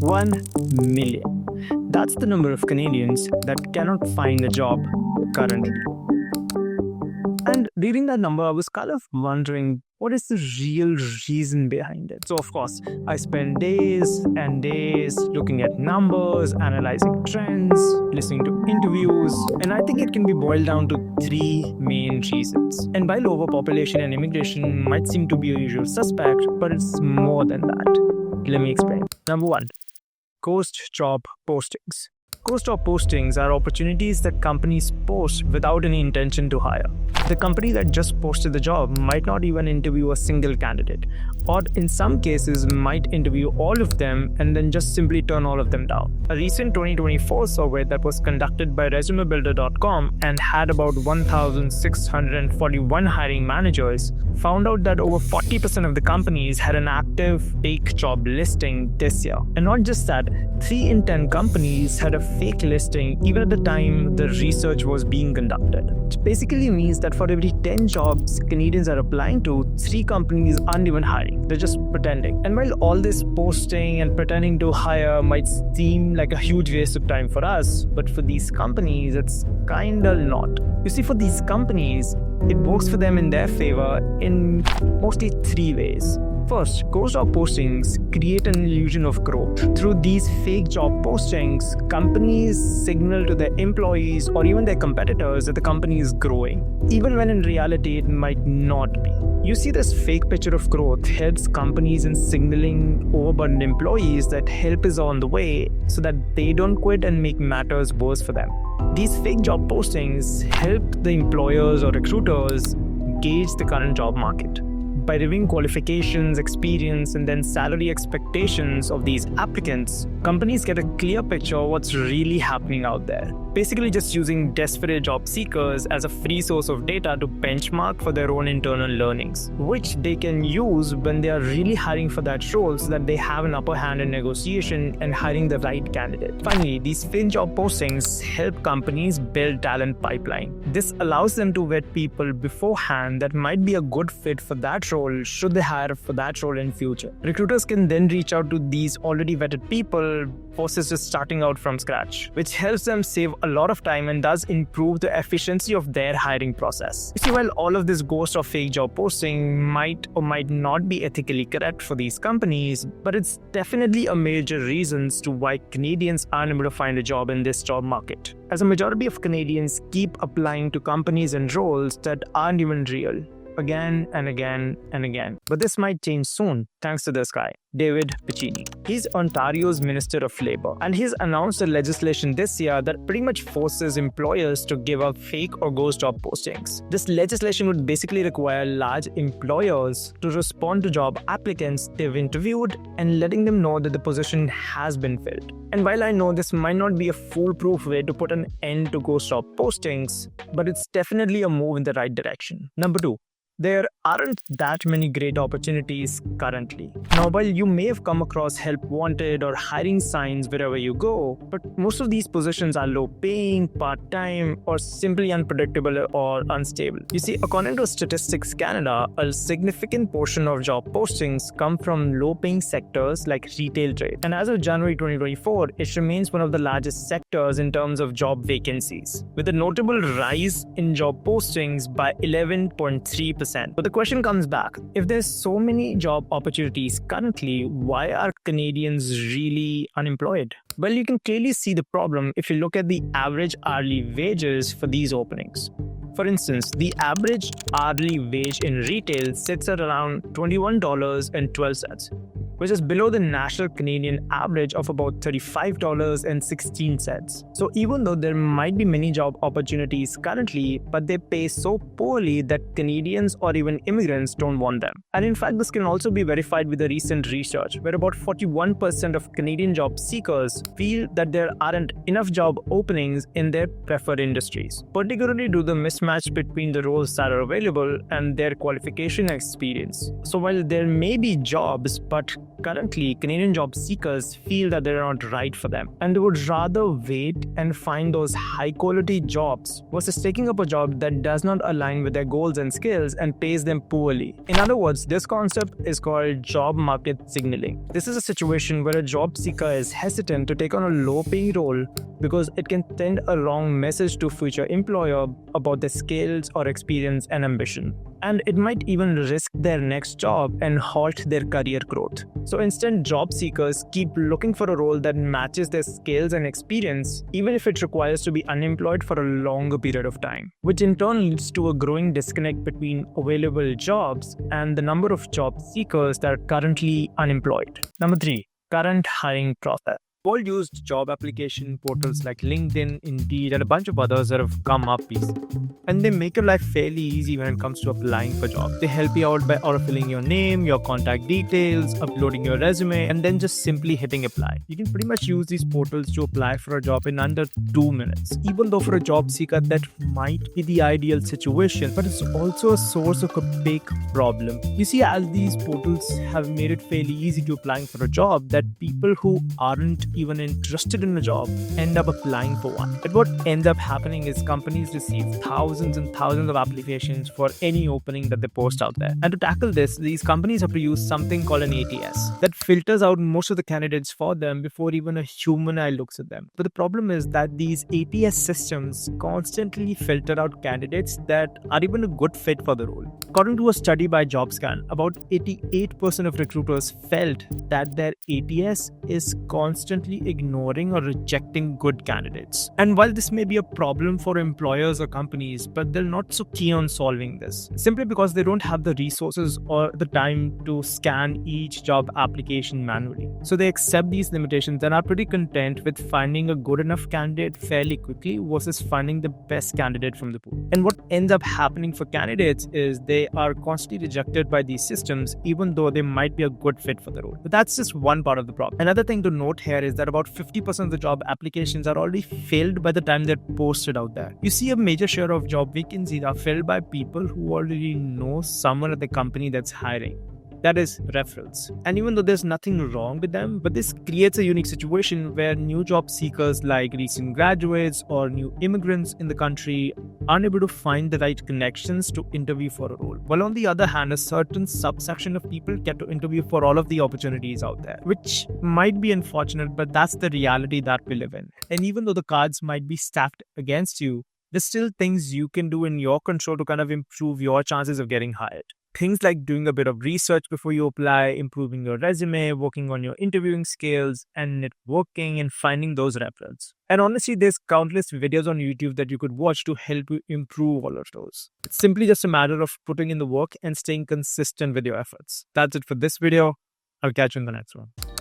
1 million. That's the number of Canadians that cannot find a job currently. And reading that number, I was kind of wondering, what is the real reason behind it? So, of course, I spent days and days looking at numbers, analyzing trends, listening to interviews, and I think it can be boiled down to 3 main reasons. And while overpopulation and immigration might seem to be a usual suspect, but it's more than that. Let me explain. Number 1, ghost job postings. Ghost job postings are opportunities that companies post without any intention to hire. The company that just posted the job might not even interview a single candidate, or in some cases might interview all of them and then just simply turn all of them down. A recent 2024 survey that was conducted by resumebuilder.com and had about 1,641 hiring managers found out that over 40% of the companies had an active fake job listing this year. And not just that, 3 in 10 companies had a fake listing even at the time the research was being conducted. Which basically means that for every 10 jobs Canadians are applying to, 3 companies aren't even hiring. They're just pretending. And while all this posting and pretending to hire might seem like a huge waste of time for us, but for these companies, it's kinda not. You see, for these companies, it works for them in their favor in mostly 3 ways. First, ghost job postings create an illusion of growth. Through these fake job postings, companies signal to their employees or even their competitors that the company is growing, even when in reality it might not be. You see, this fake picture of growth helps companies in signaling overburdened employees that help is on the way so that they don't quit and make matters worse for them. These fake job postings help the employers or recruiters gauge the current job market. By reviewing qualifications, experience, and then salary expectations of these applicants, companies get a clear picture of what's really happening out there. Basically just using desperate job seekers as a free source of data to benchmark for their own internal learnings, which they can use when they are really hiring for that role so that they have an upper hand in negotiation and hiring the right candidate. Finally, these fake job postings help companies build talent pipeline. This allows them to vet people beforehand that might be a good fit for that role should they hire for that role in future. Recruiters can then reach out to these already vetted people versus just starting out from scratch, which helps them save a lot of time and does improve the efficiency of their hiring process. You see, while all of this ghost or fake job posting might or might not be ethically correct for these companies, but it's definitely a major reason to why Canadians aren't able to find a job in this job market, as a majority of Canadians keep applying to companies and roles that aren't even real, again and again and again. But this might change soon, thanks to this guy, David Piccini. He's Ontario's Minister of Labour, and he's announced a legislation this year that pretty much forces employers to give up fake or ghost job postings. This legislation would basically require large employers to respond to job applicants they've interviewed and letting them know that the position has been filled. And while I know this might not be a foolproof way to put an end to ghost job postings, but it's definitely a move in the right direction. Number 2, there aren't that many great opportunities currently. Now, while you may have come across help wanted or hiring signs wherever you go, but most of these positions are low paying, part-time, or simply unpredictable or unstable. You see, according to Statistics Canada, a significant portion of job postings come from low-paying sectors like retail trade. And as of January 2024, it remains one of the largest sectors in terms of job vacancies, with a notable rise in job postings by 11.3%. But the question comes back, if there's so many job opportunities currently, why are Canadians really unemployed? Well, you can clearly see the problem if you look at the average hourly wages for these openings. For instance, the average hourly wage in retail sits at around $21.12, which is below the national Canadian average of about $35.16. So even though there might be many job opportunities currently, but they pay so poorly that Canadians or even immigrants don't want them. And in fact, this can also be verified with the recent research, where about 41% of Canadian job seekers feel that there aren't enough job openings in their preferred industries, particularly due to the mismatch between the roles that are available and their qualification experience. So while there may be jobs, but currently, Canadian job seekers feel that they're not right for them, and they would rather wait and find those high-quality jobs versus taking up a job that does not align with their goals and skills and pays them poorly. In other words, this concept is called job market signaling. This is a situation where a job seeker is hesitant to take on a low-paying role because it can send a wrong message to future employer about their skills or experience and ambition. And it might even risk their next job and halt their career growth. So instead, job seekers keep looking for a role that matches their skills and experience, even if it requires to be unemployed for a longer period of time, which in turn leads to a growing disconnect between available jobs and the number of job seekers that are currently unemployed. Number 3, current hiring process. All used job application portals like LinkedIn, Indeed, and a bunch of others that have come up recently. And they make your life fairly easy when it comes to applying for jobs. They help you out by autofilling your name, your contact details, uploading your resume, and then just simply hitting apply. You can pretty much use these portals to apply for a job in under 2 minutes. Even though for a job seeker that might be the ideal situation, but it's also a source of a big problem. You see, as these portals have made it fairly easy to applying for a job, that people who aren't even interested in a job end up applying for one. But what ends up happening is companies receive thousands and thousands of applications for any opening that they post out there. And to tackle this, these companies have to use something called an ATS that filters out most of the candidates for them before even a human eye looks at them. But the problem is that these ATS systems constantly filter out candidates that are even a good fit for the role. According to a study by JobScan, about 88% of recruiters felt that their ATS is constantly ignoring or rejecting good candidates. And while this may be a problem for employers or companies, but they're not so keen on solving this, simply because they don't have the resources or the time to scan each job application manually. So they accept these limitations and are pretty content with finding a good enough candidate fairly quickly versus finding the best candidate from the pool. And what ends up happening for candidates is they are constantly rejected by these systems, even though they might be a good fit for the role. But that's just one part of the problem. Another thing to note here is that about 50% of the job applications are already filled by the time they're posted out there. You see, a major share of job vacancies are filled by people who already know someone at the company that's hiring. That is referrals. And even though there's nothing wrong with them, but this creates a unique situation where new job seekers like recent graduates or new immigrants in the country aren't able to find the right connections to interview for a role. While on the other hand, a certain subsection of people get to interview for all of the opportunities out there, which might be unfortunate, but that's the reality that we live in. And even though the cards might be stacked against you, there's still things you can do in your control to kind of improve your chances of getting hired. Things like doing a bit of research before you apply, improving your resume, working on your interviewing skills, and networking and finding those referrals. And honestly, there's countless videos on YouTube that you could watch to help you improve all of those. It's simply just a matter of putting in the work and staying consistent with your efforts. That's it for this video. I'll catch you in the next one.